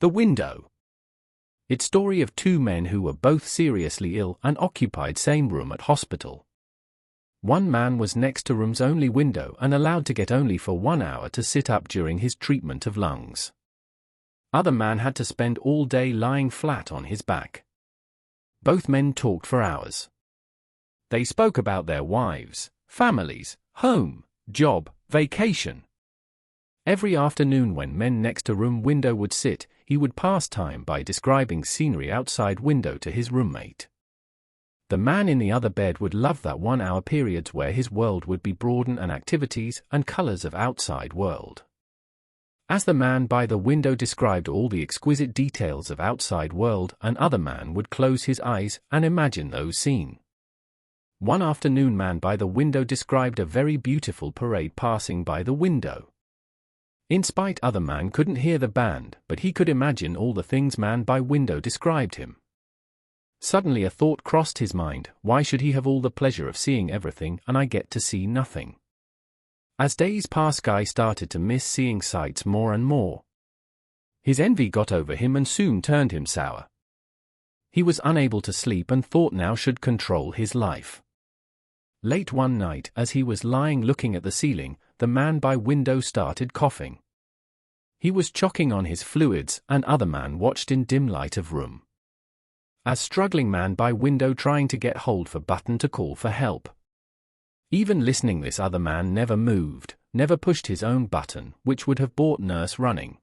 The Window. It's story of two men who were both seriously ill and occupied same room at hospital. One man was next to room's only window and allowed to get only for 1 hour to sit up during his treatment of lungs. Other man had to spend all day lying flat on his back. Both men talked for hours. They spoke about their wives, families, home, job, vacation. Every afternoon when men next to room window would sit, he would pass time by describing scenery outside window to his roommate. The man in the other bed would love that 1 hour periods where his world would be broadened and activities and colors of outside world. As the man by the window described all the exquisite details of outside world, another man would close his eyes and imagine those scenes. One afternoon man by the window described a very beautiful parade passing by the window. In spite other man couldn't hear the band, but he could imagine all the things man by window described him. Suddenly a thought crossed his mind, why should he have all the pleasure of seeing everything and I get to see nothing? As days passed, Guy started to miss seeing sights more and more. His envy got over him and soon turned him sour. He was unable to sleep and thought now should control his life. Late one night, as he was lying looking at the ceiling, the man by window started coughing. He was choking on his fluids, and other man watched in dim light of room. As struggling man by window trying to get hold for button to call for help. Even listening this other man never moved, never pushed his own button, which would have brought nurse running.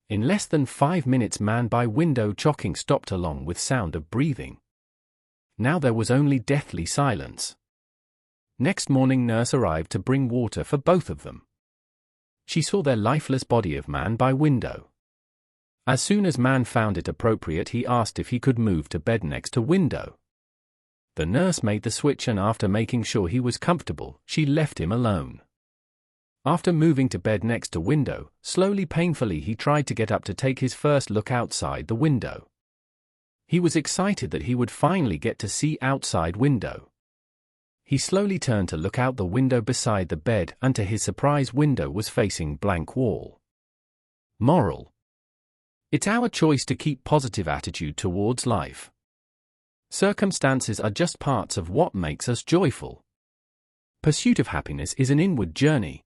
In less than 5 minutes man by window choking stopped along with sound of breathing. Now there was only deathly silence. Next morning nurse arrived to bring water for both of them. She saw their lifeless body of man by window. As soon as man found it appropriate he asked if he could move to bed next to window. The nurse made the switch and after making sure he was comfortable, she left him alone. After moving to bed next to window, slowly painfully he tried to get up to take his first look outside the window. He was excited that he would finally get to see outside window. He slowly turned to look out the window beside the bed and to his surprise window was facing blank wall. Moral: it's our choice to keep positive attitude towards life. Circumstances are just parts of what makes us joyful. Pursuit of happiness is an inward journey.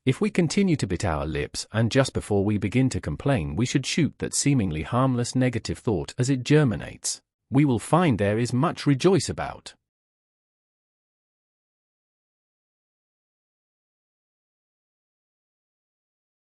If we continue to bit our lips and just before we begin to complain we should shoot that seemingly harmless negative thought as it germinates, we will find there is much rejoice about.